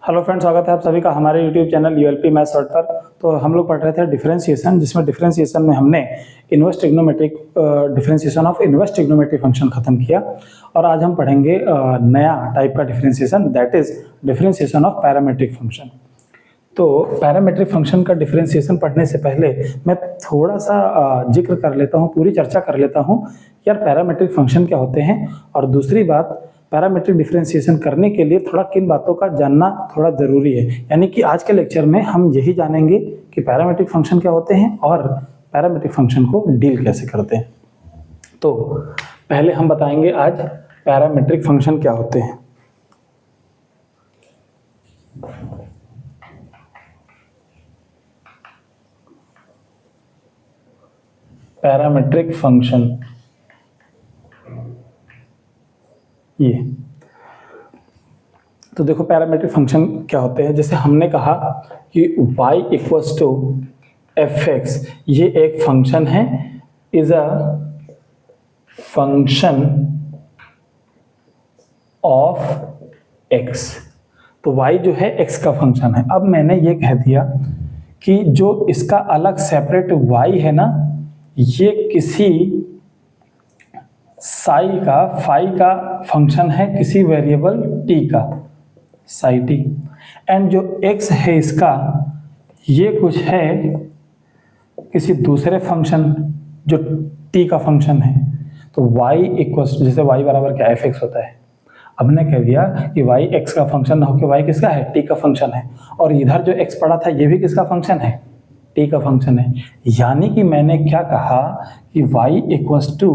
Hello friends, स्वागत है आप सभी का हमारे यूट्यूब चैनल यूएलपी मैथ्स वर्ड पर। तो हम लोग पढ़ रहे थे डिफरेंशिएशन, जिसमें डिफरेंशिएशन में हमने inverse trigonometric differentiation of inverse trigonometric function खत्म किया। और आज हम पढ़ेंगे नया टाइप का differentiation, that is differentiation of parametric function. तो पैरामेट्रिक फंक्शन का डिफरेंशिएशन पढ़ने से पहले मैं थोड़ा सा जिक्र कर लेता हूँ, पूरी चर्चा कर लेता हूँ यार पैरामेट्रिक फंक्शन क्या होते हैं। और दूसरी बात, पैरामेट्रिक डिफरेंशिएशन करने के लिए थोड़ा किन बातों का जानना थोड़ा ज़रूरी है। यानी कि आज के लेक्चर में हम यही जानेंगे कि पैरामेट्रिक फंक्शन क्या होते हैं और पैरामेट्रिक फंक्शन को डील कैसे करते हैं। तो पहले हम बताएंगे आज पैरामेट्रिक फंक्शन क्या होते हैं। पैरामेट्रिक फंक्शन ये तो देखो पैरामेट्रिक फंक्शन क्या होते हैं। जैसे हमने कहा कि y equals to F X, ये एक फंक्शन है, is a function of x। तो y जो है x का फंक्शन है। अब मैंने ये कह दिया कि जो इसका अलग सेपरेट y है ना, ये किसी फाई का फंक्शन है, किसी वेरिएबल t का, साई t। एंड जो x है इसका, ये कुछ है किसी दूसरे फंक्शन जो t का फंक्शन है। तो y इक्वल्स, जैसे y बराबर क्या एफ एक्स होता है। अब ने कह दिया कि y x का फंक्शन ना होकर y किसका है, t का फंक्शन है। और इधर जो x पड़ा था ये भी किसका फंक्शन है, t का फंक्शन है। यानी कि मैंने क्या कहा कि y इक्वल्स टू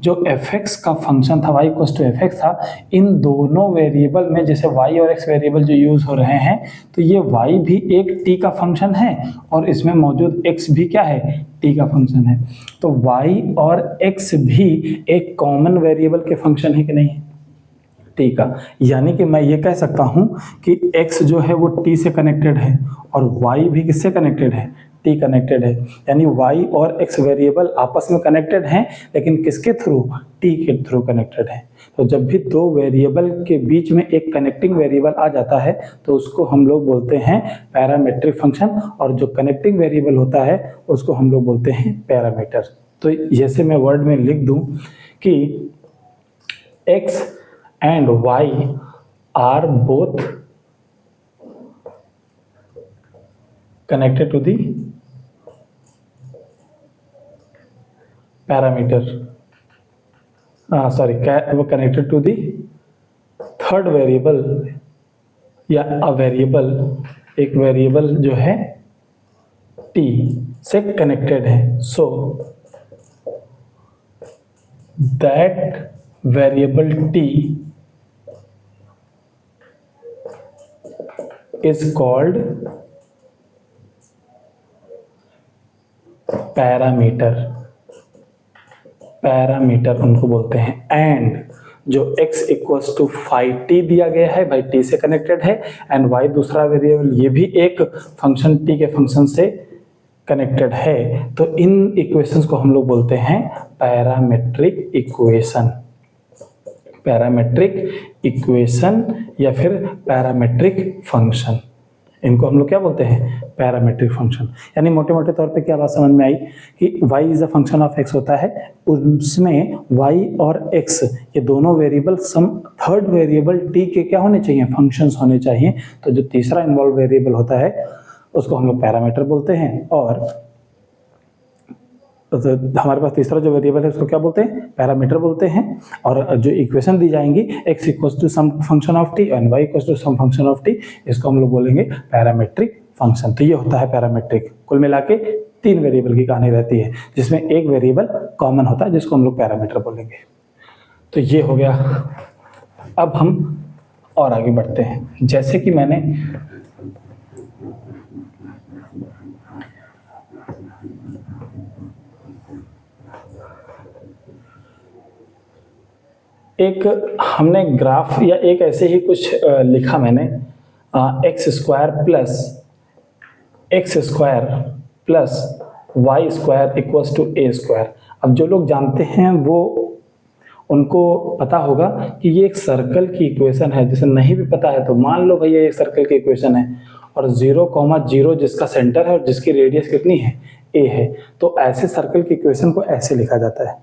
जो fx का फंक्शन था, y इक्वल्स टू fx था, इन दोनों वेरिएबल में जैसे y और x वेरिएबल जो यूज हो रहे हैं, तो ये y भी एक t का फंक्शन है और इसमें मौजूद x भी क्या है, t का फंक्शन है। तो y और x भी एक कॉमन वेरिएबल के फंक्शन है कि नहीं है, t का। यानी कि मैं ये कह सकता हूँ कि x जो है वो t से कनेक्टेड है और y भी किससे कनेक्टेड है, t कनेक्टेड है। यानी y और x वेरिएबल आपस में कनेक्टेड हैं, लेकिन किसके थ्रू, t के थ्रू कनेक्टेड है। तो जब भी दो वेरिएबल के बीच में एक कनेक्टिंग वेरिएबल आ जाता है तो उसको हम लोग बोलते हैं पैरामेट्रिक फंक्शन, और जो कनेक्टिंग वेरिएबल होता है उसको हम लोग बोलते हैं पैरामीटर। तो जैसे मैं वर्ड में लिख दूं कि x and y are both connected to the parameter, connected to the third variable, या a variable, एक वेरिएबल जो है t से कनेक्टेड है। So that variable t is called parameter उनको बोलते हैं। एंड जो x equals to phi t दिया गया है, भाई t से कनेक्टेड है, एंड y दूसरा वेरिएबल ये भी एक फंक्शन t के फंक्शन से कनेक्टेड है। तो इन इक्वेशंस को हम लोग बोलते हैं पैरामेट्रिक इक्वेशन, या फिर पैरामेट्रिक फंक्शन। इनको हम लोग क्या बोलते हैं, पैरामेट्रिक फंक्शन। यानी मोटे मोटे तौर पे क्या बात समझ में आई कि y is a function of x होता है, उसमें y और x ये दोनों variable sum third variable t के क्या होने चाहिए, फंक्शंस होने चाहिए। तो जो तीसरा इन्वॉल्व वेरिएबल होता है उसको हम लोग पैरामीटर बोलते हैं, और तो हमारे पास तीसरा जो वेरिएबल है उसको क्या बोलते हैं, पैरामीटर बोलते हैं। और जो इक्वेशन दी जाएंगी x equals to some function of t and y equals to some function of t, इसको हम लोग बोलेंगे पैरामेट्रिक फंक्शन। तो ये होता है पैरामेट्रिक। कुल मिला के 3 वेरिएबल की कहानी रहती है, जिसमें एक वेरिएबल कॉमन होता है जिसको हम लोग पैरामीटर बोलेंगे। तो ये हो गया। अब हम और आगे बढ़ते हैं। जैसे कि मैंने हमने ग्राफ या एक ऐसे ही कुछ लिखा मैंने, X square plus Y square equals to A square. अब जो लोग जानते हैं वो उनको पता होगा कि ये एक सर्कल की इक्वेशन है। जिसे नहीं भी पता है तो मान लो भैया एक सर्कल की इक्वेशन है और 0,0 जिसका सेंटर है और जिसकी रेडियस कितनी है, a है, तो ऐसे सर्कल की इक्वेशन को ऐसे लिखा जाता है।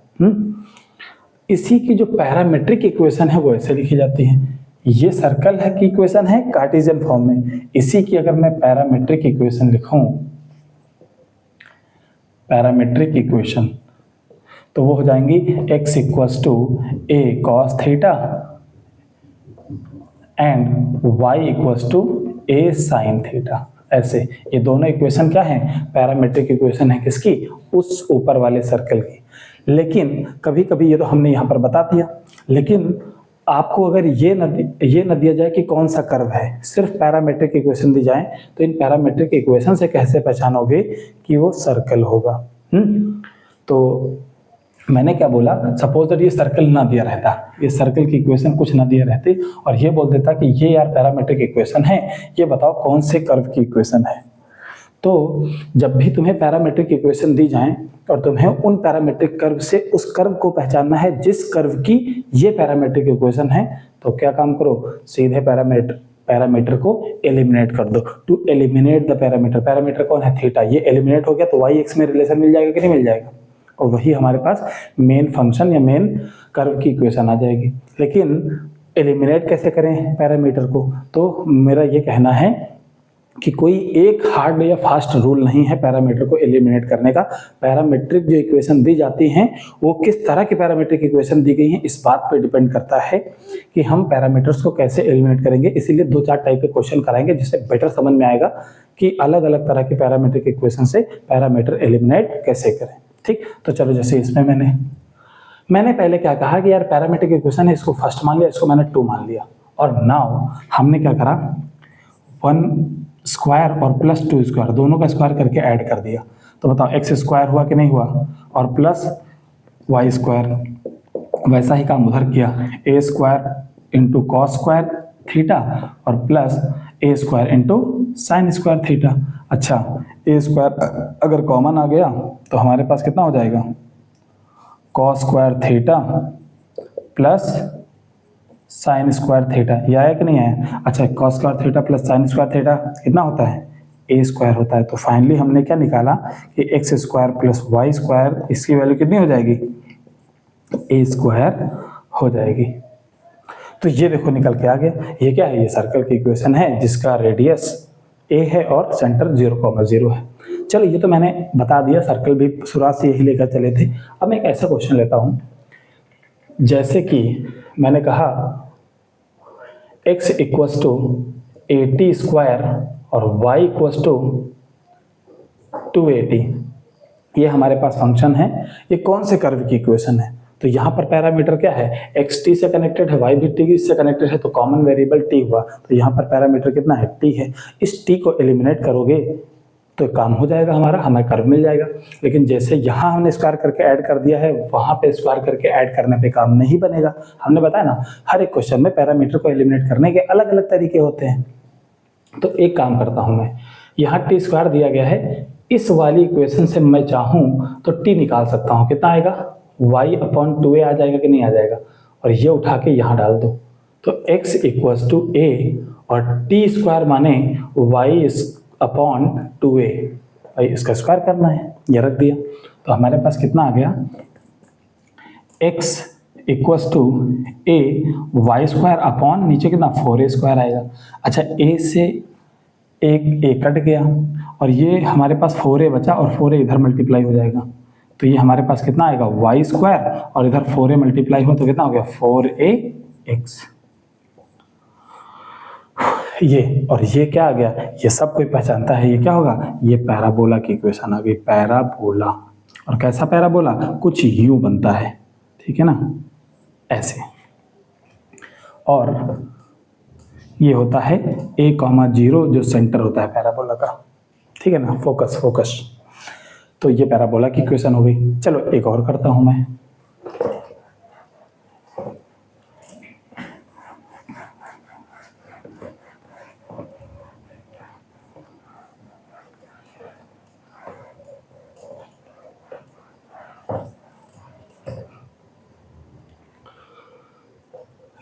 इसी की जो पैरामेट्रिक इक्वेशन है वो ऐसे लिखी जाती है। ये सर्कल है की इक्वेशन है कार्टेशियन फॉर्म में, इसी की अगर मैं पैरामेट्रिक इक्वेशन लिखूं, पैरामेट्रिक इक्वेशन, तो वो हो जाएंगी x equals to a cos theta and y equals to a sin theta. ऐसे ये दोनों इक्वेशन क्या है, पैरामेट्रिक इक्वेशन है किसकी, उस ऊपर वाले सर्कल की। लेकिन कभी कभी ये तो हमने यहाँ पर बता दिया, लेकिन आपको अगर ये न दिया जाए कि कौन सा कर्व है, सिर्फ पैरामेट्रिक इक्वेशन दी जाए, तो इन पैरामेट्रिक इक्वेशन से कैसे पहचानोगे कि वो सर्कल होगा। तो मैंने क्या बोला, सपोज दैट ये सर्कल ना दिया रहता, ये सर्कल की इक्वेशन कुछ ना दिया रहती और ये बोल देता कि ये यार पैरामेट्रिक इक्वेशन है, ये बताओ कौन से कर्व की इक्वेशन है। तो जब भी तुम्हें पैरामेट्रिक इक्वेशन दी जाए और तुम्हें उन पैरामेट्रिक कर्व से उस कर्व को पहचानना है जिस कर्व की ये पैरामेट्रिक इक्वेशन है, तो क्या काम करो, सीधे पैरामीटर को एलिमिनेट कर दो। To eliminate the parameter, parameter कौन है, थीटा, ये एलिमिनेट हो गया तो वाई एक्स में रिलेशन मिल जाएगा कि नहीं मिल जाएगा, और वही हमारे पास मेन फंक्शन या मेन कर्व की इक्वेशन आ जाएगी। लेकिन एलिमिनेट कैसे करें पैरामीटर को, तो मेरा ये कहना है कि कोई एक हार्ड या फास्ट रूल नहीं है पैरामीटर को एलिमिनेट करने का। पैरामेट्रिक जो इक्वेशन दी जाती हैं वो किस तरह की पैरामेट्रिक इक्वेशन दी गई हैं इस बात पे डिपेंड करता है कि हम पैरामीटर्स को कैसे एलिमिनेट करेंगे। इसीलिए 2-4 टाइप के क्वेश्चन कराएंगे जिससे बेटर समझ में आएगा कि अलग अलग तरह की पैरामेट्रिक इक्वेशन से पैरामीटर एलिमिनेट कैसे करें। ठीक, तो चलो जैसे इसमें मैंने पहले क्या कहा कि यार पैरामेट्रिक इक्वेशन है, इसको फर्स्ट मान लिया, इसको मैंने 2 मान लिया, और नाउ हमने क्या करा, 1 स्क्वायर और प्लस 2 स्क्वायर दोनों का स्क्वायर करके ऐड कर दिया। तो बताओ एक्स स्क्वायर हुआ कि नहीं हुआ, और प्लस वाई स्क्वायर। वैसा ही काम उधर किया, a square into cos square theta और plus a square into sine square theta. अच्छा, ए स्क्वायर अगर कॉमन आ गया तो हमारे पास कितना हो जाएगा, cos square theta plus sine square theta. ये आया कि नहीं आया। अच्छा, cos square theta plus sine square theta कितना होता है, ए स्क्वायर होता है। तो फाइनली हमने क्या निकाला कि X square plus Y square, इसकी वैल्यू कितनी हो जाएगी, ए स्क्वायर हो जाएगी। तो ये देखो निकल के आ गया। ये क्या है, ये सर्कल की इक्वेशन है जिसका रेडियस ए है और सेंटर 0,0 है। चलो ये तो मैंने बता दिया, सर्कल भी शुरुआत से यही लेकर चले थे। अब मैं एक ऐसा क्वेश्चन लेता हूं, जैसे कि मैंने कहा x इक्वल्स टू 80 स्क्वायर और y इक्वल्स टू 280। ये हमारे पास फंक्शन है, ये कौन से कर्व की इक्वेशन है। तो यहाँ पर पैरामीटर क्या है, x t से कनेक्टेड है, y भी t से कनेक्टेड है, तो कॉमन वेरिएबल t हुआ। तो यहाँ पर पैरामीटर कितना है, t है। इस t को एलिमिनेट करोगे तो काम हो जाएगा हमारा, हमें कर्व मिल जाएगा। लेकिन जैसे यहाँ हमने स्क्वायर करके ऐड कर दिया है, वहाँ पे स्क्वायर करके ऐड करने पे काम नहीं बनेगा। हमने बताया ना, हर एक क्वेश्चन में पैरामीटर को एलिमिनेट करने के अलग अलग तरीके होते हैं। तो एक काम करता हूँ मैं, यहाँ टी स्क्वायर दिया गया है, इस वाली इक्वेशन से मैं चाहूँ तो टी निकाल सकता हूँ। कितना आएगा, y/2a आ जाएगा कि नहीं आ जाएगा, और ये उठा के यहाँ डाल दो। तो x इक्वल्स टू a और टी स्क्वायर माने y/2a, भाई इसका स्क्वायर करना है, ये रख दिया। तो हमारे पास कितना आ गया, x equals to a Y square upon नीचे कितना 4a स्क्वायर आएगा। अच्छा, a से एक a कट गया और ये हमारे पास 4a बचा और 4a इधर मल्टीप्लाई हो जाएगा। तो ये हमारे पास कितना आएगा, वाई स्क्वायर और इधर 4a मल्टीप्लाई हुआ तो कितना हो गया, 4ax। ये और ये क्या आ गया, ये सब कोई पहचानता है, ये क्या होगा, ये पैराबोला की इक्वेशन आ गई, पैराबोला। और कैसा पैराबोला, कुछ यूं बनता है, ठीक है ना, ऐसे। और ये होता है a,0 जो सेंटर होता है पैराबोला का, ठीक है ना, फोकस। तो ये पैराबोला की इक्वेशन हो गई। चलो एक और करता हूं मैं,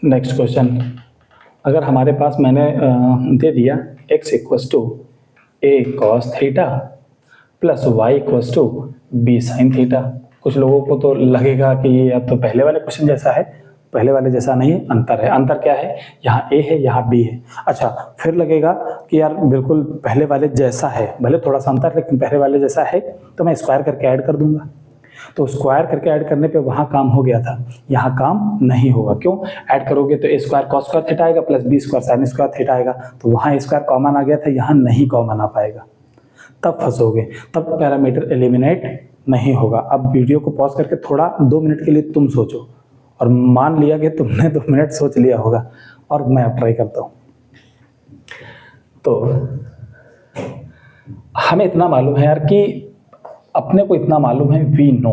नेक्स्ट क्वेश्चन, अगर हमारे पास मैंने दे दिया x equals to a cos theta plus y equals to b sine theta. कुछ लोगों को तो लगेगा कि ये अब तो पहले वाले क्वेश्चन जैसा है, पहले वाले जैसा नहीं है, अंतर है। अंतर क्या है, यहाँ a है यहाँ b है। अच्छा, फिर लगेगा कि यार बिल्कुल पहले वाले जैसा है, भले थोड़ा सा अंतर लेकिन पहले वाले जैसा है, तो मैं स्क्वायर करके ऐड कर दूंगा। तो स्क्वायर करके ऐड करने पे वहाँ काम हो गया था, यहाँ काम नहीं होगा। क्यों, ऐड करोगे तो a square cos square theta आएगा plus b square sine square theta आएगा, तो वहाँ ए स्क्वायर कॉमन आ गया था, यहाँ नहीं कॉमन आ पाएगा, तब फंसोगे, तब पैरामीटर एलिमिनेट नहीं होगा। अब वीडियो को पॉज करके थोड़ा 2 मिनट के लिए तुम सोचो, और मान लिया कि तुमने 2 मिनट सोच लिया होगा, और मैं अब ट्राई करता हूँ। तो हमें इतना मालूम है यार कि अपने को इतना मालूम है, वी नो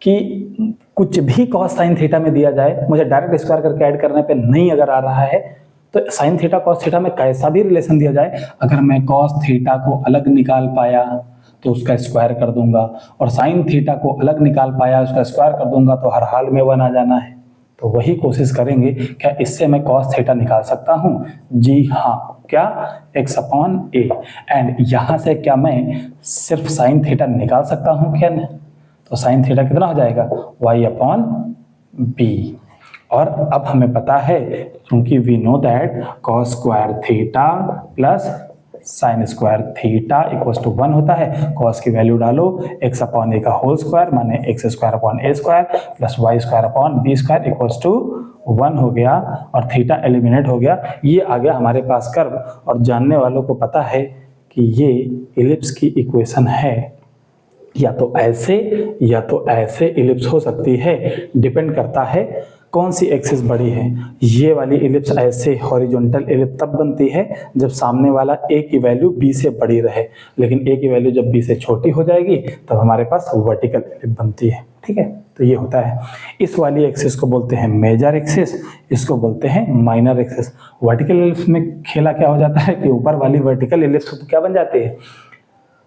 कि कुछ भी कॉस साइन थीटा में दिया जाए, मुझे डायरेक्ट स्क्वायर करके ऐड करने पे नहीं अगर आ रहा है, तो साइन थीटा कॉस थीटा में कैसा भी रिलेशन दिया जाए, अगर मैं कॉस थीटा को अलग निकाल पाया तो उसका स्क्वायर कर दूंगा, और साइन थीटा को अलग निकाल पाया उसका स्क्वायर कर दूंगा, तो हर हाल में 1 आ जाना है। तो वही कोशिश करेंगे, क्या इससे मैं कॉस थीटा निकाल सकता हूँ? जी हाँ, क्या x अपॉन ए। एंड यहाँ से क्या मैं सिर्फ साइन थीटा निकाल सकता हूँ क्या? नहीं, तो साइन थीटा कितना हो जाएगा, y अपॉन बी। और अब हमें पता है, क्योंकि we know that cos square theta plus sine square theta equals to 1 होता है। कॉस की वैल्यू डालो, x अपॉन ए का होल स्क्वायर माने x square upon a square plus Y square upon b square equals to 1 हो गया, और theta eliminate हो गया। ये आ गया हमारे पास कर्व, और जानने वालों को पता है कि ये इलिप्स की इक्वेशन है, या तो ऐसे इलिप्स हो सकती है, डिपेंड करता है कौन सी एक्सिस बड़ी है। ये वाली इलिप्स ऐसे हॉरिजॉन्टल इलिप्स तब बनती है जब सामने वाला a की वैल्यू b से बड़ी रहे, लेकिन a की वैल्यू जब b से छोटी हो जाएगी तब हमारे पास वर्टिकल इलिप्स बनती है। ठीक है, तो ये होता है। इस वाली एक्सिस को बोलते हैं मेजर एक्सिस, इसको बोलते हैं माइनर एक्सिस। वर्टिकल इलिप्स में खेला क्या हो जाता है कि ऊपर वाली वर्टिकल इलिप्स क्या बन जाती है,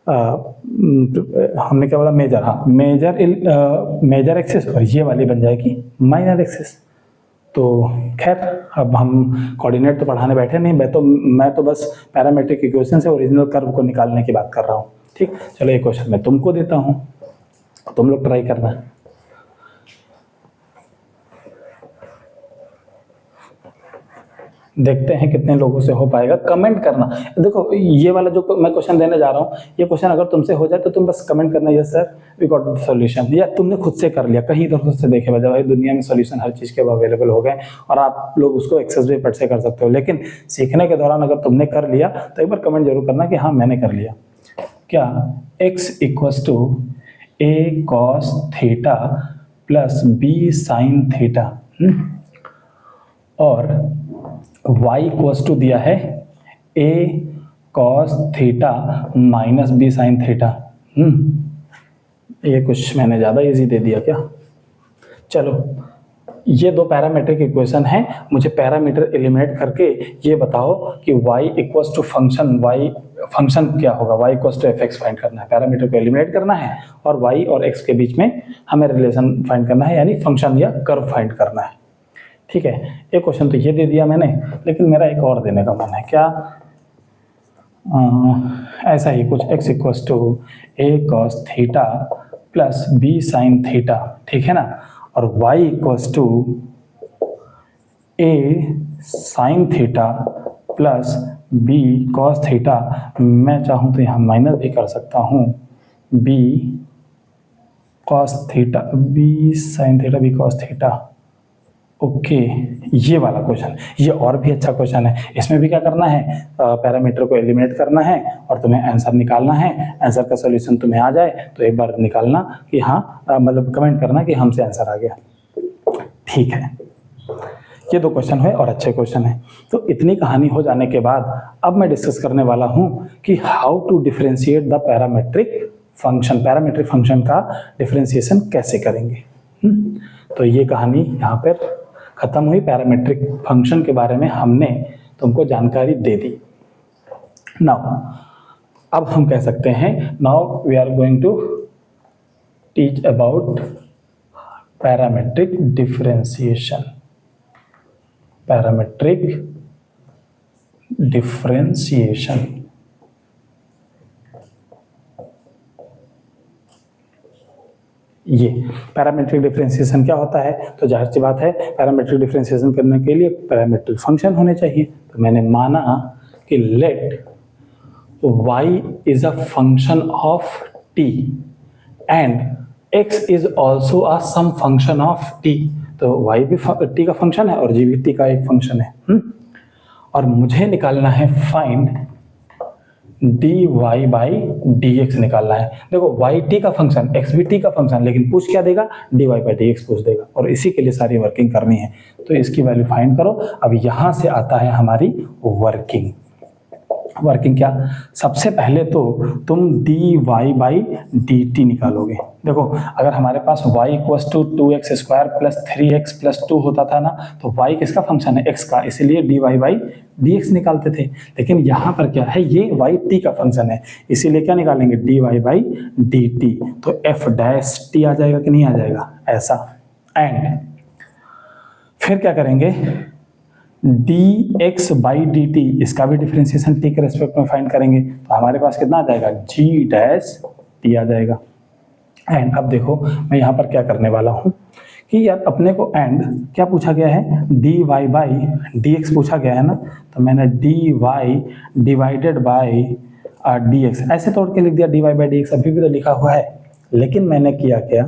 हमने क्या बोला, मेजर, हाँ मेजर एक्सिस, और ये वाली बन जाएगी माइनर एक्सिस। तो खैर, अब हम कोऑर्डिनेट तो पढ़ाने बैठे नहीं, मैं तो बस पैरामेट्रिक इक्वेशन से ओरिजिनल कर्व को निकालने की बात कर रहा हूँ। ठीक, चलो एक क्वेश्चन मैं तुमको देता हूँ, तुम लोग ट्राई करना। देखते हैं कितने लोगों से हो पाएगा, कमेंट करना। देखो ये वाला जो मैं क्वेश्चन देने जा रहा हूँ, ये क्वेश्चन अगर तुमसे हो जाए तो तुम बस कमेंट करना, yes sir we got the solution, या तुमने खुद से कर लिया, कहीं इधर से देखे वजह भाई दुनिया में सॉल्यूशन हर चीज़ के अवेलेबल हो गए, और आप लोग उसको एक्सेस भी पढ़ से कर सकते हो। लेकिन सीखने के दौरान अगर तुमने कर लिया तो एक बार कमेंट जरूर करना कि हाँ मैंने कर लिया। क्या x equals to a cos theta plus b sine theta, और y इक्वस टू दिया है a cos theta minus b sine theta. ये कुछ मैंने ज़्यादा इजी दे दिया क्या? चलो, ये दो पैरामीट्रिक इक्वेशन है, मुझे पैरामीटर एलिमिनेट करके ये बताओ कि y इक्वस टू फंक्शन क्या होगा, y equals to fx find करना है, पैरामीटर को एलिमिनेट करना है, और y और x के बीच में हमें रिलेशन फाइंड करना है, यानी फंक्शन या कर्व फाइंड करना है। ठीक है, एक क्वेश्चन तो ये दे दिया मैंने, लेकिन मेरा एक और देने का मन है। क्या ऐसा ही कुछ, x equals to a cos theta plus b sine theta, ठीक है ना, और y equals to a sine theta plus b cos theta. मैं चाहूँ तो यहाँ माइनस भी कर सकता हूँ, b cos theta, b sine theta, b cos theta. Okay, ये वाला क्वेश्चन, ये और भी अच्छा क्वेश्चन है। इसमें भी क्या करना है, पैरामीटर को एलिमिनेट करना है और तुम्हें आंसर निकालना है। आंसर का सॉल्यूशन तुम्हें आ जाए तो एक बार निकालना कि हाँ, मतलब कमेंट करना कि हमसे आंसर आ गया। ठीक है, ये दो क्वेश्चन हुए और अच्छे क्वेश्चन है। तो इतनी कहानी हो जाने के बाद अब मैं डिस्कस करने वाला हूँ कि how to differentiate the parametric function, parametric function का डिफरेंशिएशन कैसे करेंगे। तो ये कहानी यहाँ पर खत्म हुई। पैरामेट्रिक फंक्शन के बारे में हमने तुमको जानकारी दे दी। नाउ अब हम कह सकते हैं, now we are going to teach about parametric differentiation. Parametric differentiation. ये पैरामेट्रिक डिफरेंशिएशन क्या होता है? तो जाहिर सी बात है, पैरामेट्रिक डिफरेंशिएशन करने के लिए पैरामेट्रिक फंक्शन होने चाहिए। तो मैंने माना कि let y is a function of t and x is also a some function of t। तो y भी t का फंक्शन है और g भी t का एक फंक्शन है। और मुझे निकालना है फाइंड dy बाई dx निकालना है। देखो y t का फंक्शन, x भी t का फंक्शन, लेकिन पूछ क्या देगा? dy बाई dx पूछ देगा, और इसी के लिए सारी वर्किंग करनी है। तो इसकी वैल्यू फाइंड करो। अब यहाँ से आता है हमारी वर्किंग। वर्किंग क्या? सबसे पहले तो तुम dy बाई dt निकालोगे। देखो, अगर हमारे पास y equals to 2x square plus 3x plus 2 होता था ना, तो y किसका फंक्शन है? x का, इसलिए dy बाई dx निकालते थे। लेकिन यहाँ पर क्या है? ये y t का फंक्शन है, इसीलिए क्या निकालेंगे? dy by dt। तो f डैश t आ जाएगा कि नहीं आ जाएगा? ऐसा। एंड फिर क्या करेंगे? dx बाई dt, इसका भी डिफरेंशिएशन t के रेस्पेक्ट में फाइंड करेंगे। तो हमारे पास कितना आ जाएगा? g डैश t आ जाएगा। एंड अब देखो, मैं यहाँ पर क्या करने वाला हूँ कि यार अपने को एंड क्या पूछा गया है? dy बाई dx पूछा गया है ना, तो मैंने dy डिवाइडेड बाई dx ऐसे तोड़ के लिख दिया। dy बाई dx अभी भी तो लिखा हुआ है, लेकिन मैंने किया क्या?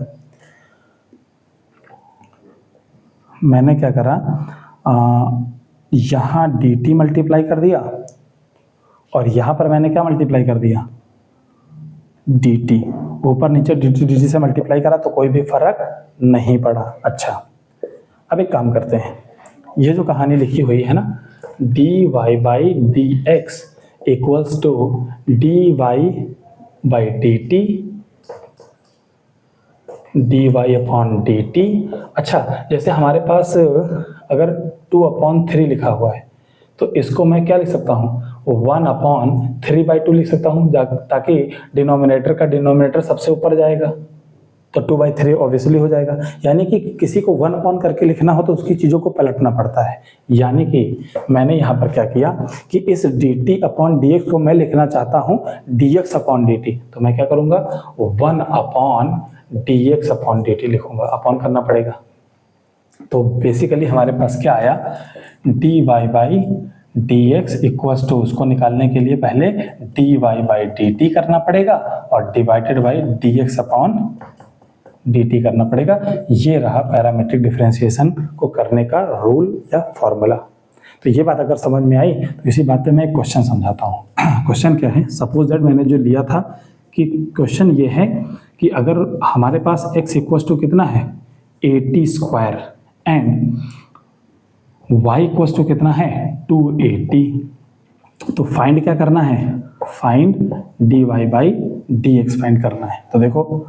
मैंने क्या करा? यहाँ dt मल्टीप्लाई कर दिया और यहाँ पर मैंने क्या मल्टीप्लाई कर दिया? dt। ऊपर नीचे dt से मल्टीप्लाई करा तो कोई भी फर्क नहीं पड़ा। अच्छा, अब एक काम करते हैं, ये जो कहानी लिखी हुई है ना, dy by dx equals to dy by dt dy upon dt। अच्छा, जैसे हमारे पास अगर 2/3 लिखा हुआ है, तो इसको मैं क्या लिख सकता हूँ? 1/3/2 लिख सकता हूँ, ताकि डिनोमिनेटर का डिनोमिनेटर सबसे ऊपर जाएगा, तो 2/3 ऑब्वियसली हो जाएगा। यानी कि किसी को 1 अपॉन करके लिखना हो तो उसकी चीज़ों को पलटना पड़ता है। यानी कि मैंने यहाँ पर क्या किया कि इस dt अपॉन dx को मैं लिखना चाहता हूँ dx अपॉन dt, तो मैं क्या करूँगा? 1 अपॉन dx अपॉन dt लिखूंगा, अपॉन करना पड़ेगा। तो बेसिकली हमारे पास क्या आया? dy by dx equals to, उसको निकालने के लिए पहले dy बाई dt करना पड़ेगा और divided by dx upon dt करना पड़ेगा। ये रहा पैरामेट्रिक डिफरेंशिएशन को करने का रूल या फॉर्मूला। तो ये बात अगर समझ में आई तो इसी बात पे मैं एक क्वेश्चन समझाता हूँ। क्वेश्चन क्या है? सपोज दैट मैंने जो लिया था कि क्वेश्चन ये है कि अगर हमारे पास x इक्वल्स टू कितना है? 80 square and y equals to कितना है? 280। तो फाइंड क्या करना है? Find dy by dx find करना है। तो देखो,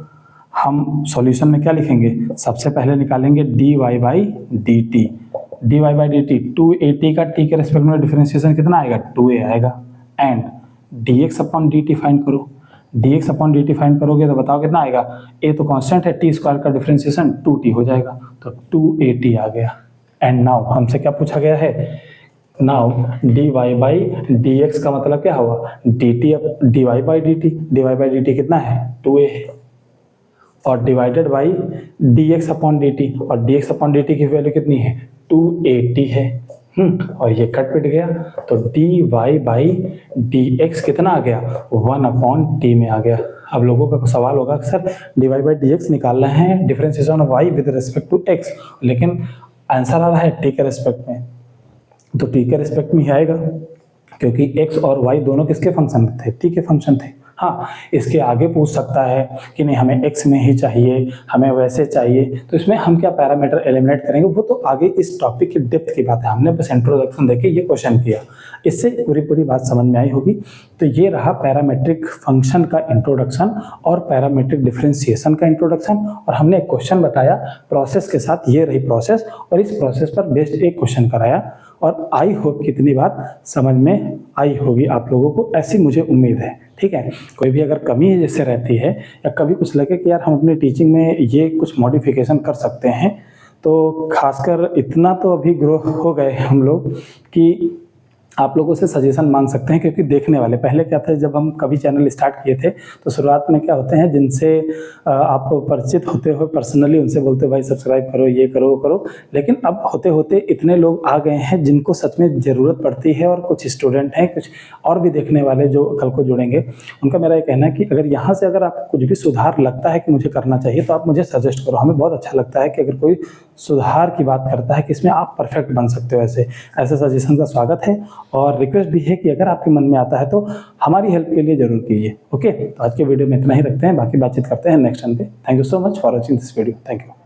हम सॉल्यूशन में क्या लिखेंगे? सबसे पहले निकालेंगे dy by dt। dy by dt 280 का t के रेस्पेक्ट में डिफरेंशिएशन कितना आएगा? 2a आएगा। And dx upon dt find करो। dx अपॉन dt फाइंड करोगे तो बताओ कितना आएगा? a तो कांस्टेंट है, t स्क्वायर का डिफरेंशिएशन 2t हो जाएगा, तो 280 आ गया। एंड नाउ हमसे क्या पूछा गया है? नाउ dy बाई dx का मतलब क्या हुआ? dy बाई dt कितना है? 2a है, और divided by dx upon dt, और dx अपॉन dt की वैल्यू कितनी है? 280 है। और ये कट पिट गया, तो dy बाई dx कितना आ गया? 1 अपॉन t में आ गया। अब लोगों का सवाल होगा कि सर dy बाई dx निकालना है differentiation of y with respect to x, लेकिन आंसर आ रहा है t के रेस्पेक्ट में, तो t के रेस्पेक्ट में ही आएगा, क्योंकि x और y दोनों किसके फंक्शन थे? t के फंक्शन थे। हाँ, इसके आगे पूछ सकता है कि नहीं हमें x में ही चाहिए, हमें वैसे चाहिए, तो इसमें हम क्या पैरामीटर एलिमिनेट करेंगे, वो तो आगे इस टॉपिक की डेप्थ की बात है। हमने बस इंट्रोडक्शन देके ये क्वेश्चन किया, इससे पूरी बात समझ में आई होगी। तो ये रहा पैरामेट्रिक फंक्शन का इंट्रोडक्शन और पैरामेट्रिक डिफरेंशिएशन का इंट्रोडक्शन, और हमने एक क्वेश्चन बताया प्रोसेस के साथ। ये रही प्रोसेस, और इस प्रोसेस पर बेस्ड एक क्वेश्चन कराया, और आई होप कितनी बात समझ में आई होगी आप लोगों को, ऐसी मुझे उम्मीद है। ठीक है, कोई भी अगर कमी जैसे रहती है या कभी कुछ लगे कि यार हम अपनी टीचिंग में ये कुछ मॉडिफिकेशन कर सकते हैं, तो खासकर इतना तो अभी ग्रो हो गए हम लोग कि आप लोगों से सजेशन मांग सकते हैं, क्योंकि देखने वाले पहले क्या था, जब हम कभी चैनल स्टार्ट किए थे तो शुरुआत में क्या होते हैं, जिनसे आप परिचित होते हो पर्सनली, उनसे बोलते हो भाई सब्सक्राइब करो, ये करो वो करो। लेकिन अब होते होते इतने लोग आ गए हैं जिनको सच में ज़रूरत पड़ती है, और कुछ स्टूडेंट हैं, कुछ और भी देखने वाले जो कल को जुड़ेंगे, उनका मेरा ये कहना है कि अगर यहाँ से अगर आपको कुछ भी सुधार लगता है कि मुझे करना चाहिए, तो आप मुझे सजेस्ट करो। हमें बहुत अच्छा लगता है कि अगर कोई सुधार की बात करता है कि इसमें आप परफेक्ट बन सकते हो, ऐसे सजेशन का स्वागत है। और रिक्वेस्ट भी है कि अगर आपके मन में आता है तो हमारी हेल्प के लिए जरूर कीजिए। ओके, तो आज के वीडियो में इतना ही रखते हैं, बाकी बातचीत करते हैं नेक्स्ट टाइम पे। Thank you so much for watching this video. Thank you.